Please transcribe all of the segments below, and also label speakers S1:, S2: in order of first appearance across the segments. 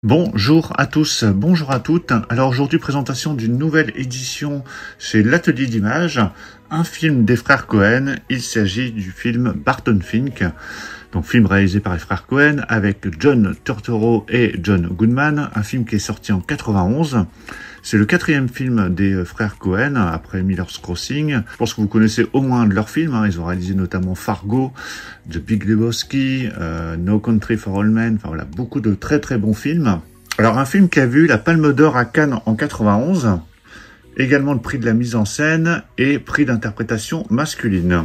S1: Bonjour à tous, bonjour à toutes. Alors aujourd'hui, présentation d'une nouvelle édition chez l'Atelier d'Images, un film des frères Cohen. Il s'agit du film Barton Fink, donc film réalisé par les frères Cohen avec John Turturro et John Goodman, un film qui est sorti en 91. C'est le quatrième film des frères Cohen, après Miller's Crossing. Je pense que vous connaissez au moins de leurs films. Ils ont réalisé notamment Fargo, The Big Lebowski, No Country for Old Men. Enfin voilà, beaucoup de très très bons films. Alors un film qui a vu la Palme d'Or à Cannes en 91, également le prix de la mise en scène et prix d'interprétation masculine.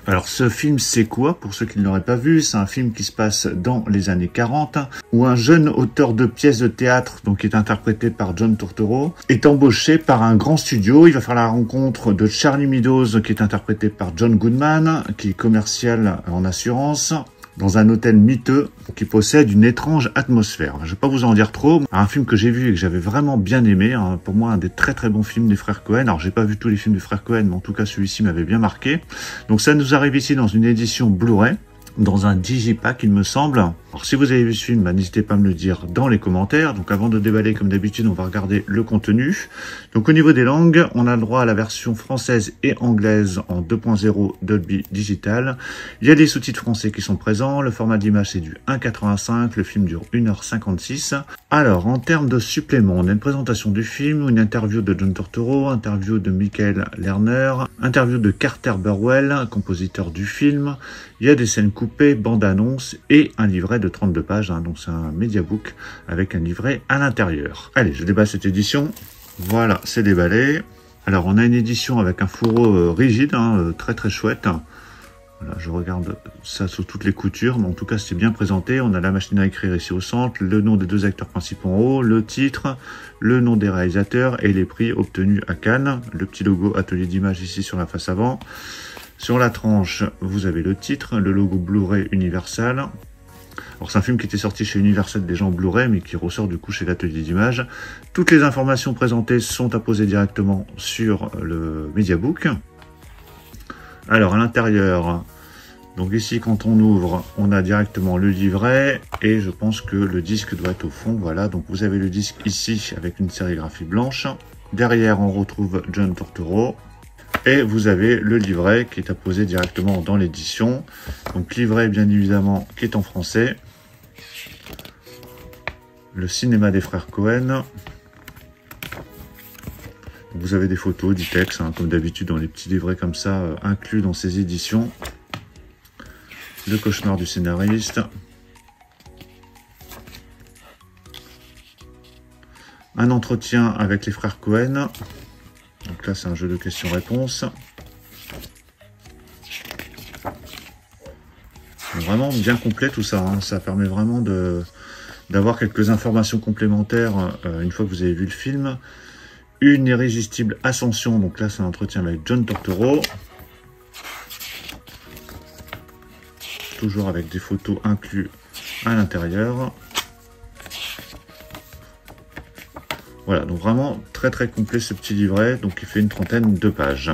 S1: Alors ce film c'est quoi pour ceux qui ne l'auraient pas vu? C'est un film qui se passe dans les années 40 où un jeune auteur de pièces de théâtre, donc qui est interprété par John Turturro, est embauché par un grand studio. Il va faire la rencontre de Charlie Meadows qui est interprété par John Goodman, qui est commercial en assurance, dans un hôtel miteux qui possède une étrange atmosphère. Je ne vais pas vous en dire trop. Un film que j'ai vu et que j'avais vraiment bien aimé. Pour moi, un des très très bons films des frères Cohen. Alors, j'ai pas vu tous les films des frères Cohen, mais en tout cas, celui-ci m'avait bien marqué. Donc, ça nous arrive ici dans une édition Blu-ray, dans un digipack, il me semble. Alors, si vous avez vu ce film, n'hésitez pas à me le dire dans les commentaires. Donc, avant de déballer, comme d'habitude, on va regarder le contenu. Donc, au niveau des langues, on a le droit à la version française et anglaise en 2.0 Dolby Digital. Il y a des sous-titres français qui sont présents. Le format d'image, c'est du 1,85. Le film dure 1h56. Alors, en termes de suppléments, on a une présentation du film, une interview de John Turturro, interview de Michael Lerner, interview de Carter Burwell, compositeur du film. Il y a des scènes coupées, bande-annonce et un livret de 32 pages. Donc, c'est un mediabook avec un livret à l'intérieur. Allez, je déballe cette édition. Voilà, c'est déballé. Alors, on a une édition avec un fourreau rigide, très très chouette. Voilà, je regarde ça sous toutes les coutures, mais en tout cas, c'est bien présenté. On a la machine à écrire ici au centre, le nom des deux acteurs principaux en haut, le titre, le nom des réalisateurs et les prix obtenus à Cannes. Le petit logo Atelier d'Images ici sur la face avant. Sur la tranche, vous avez le titre, le logo Blu-ray Universal. Alors c'est un film qui était sorti chez Universal déjà en Blu-ray, mais qui ressort du coup chez l'Atelier d'Images. Toutes les informations présentées sont apposées directement sur le mediabook. Alors à l'intérieur, donc ici quand on ouvre, on a directement le livret et je pense que le disque doit être au fond. Voilà, donc vous avez le disque ici avec une sérigraphie blanche. Derrière, on retrouve John Turturro. Et vous avez le livret qui est apposé directement dans l'édition. Donc livret bien évidemment qui est en français. Le cinéma des frères Cohen. Vous avez des photos, du texte, comme d'habitude dans les petits livrets comme ça, inclus dans ces éditions. Le cauchemar du scénariste. Un entretien avec les frères Cohen. Donc là, c'est un jeu de questions-réponses. Vraiment bien complet tout ça. Ça permet vraiment d'avoir quelques informations complémentaires une fois que vous avez vu le film. Une irrésistible ascension. Donc là, c'est un entretien avec John Turturro. Toujours avec des photos inclus à l'intérieur. Voilà, donc vraiment très très complet ce petit livret, donc il fait une trentaine de pages.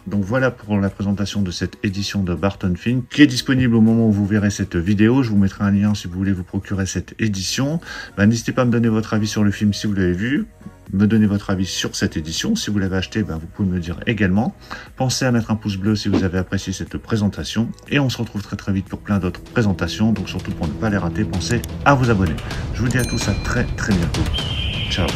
S1: Donc voilà pour la présentation de cette édition de Barton Fink, qui est disponible au moment où vous verrez cette vidéo. Je vous mettrai un lien si vous voulez vous procurer cette édition. N'hésitez pas à me donner votre avis sur le film si vous l'avez vu, me donner votre avis sur cette édition. Si vous l'avez acheté, vous pouvez me le dire également. Pensez à mettre un pouce bleu si vous avez apprécié cette présentation. Et on se retrouve très très vite pour plein d'autres présentations. Donc surtout pour ne pas les rater, pensez à vous abonner. Je vous dis à tous à très très bientôt. Ciao.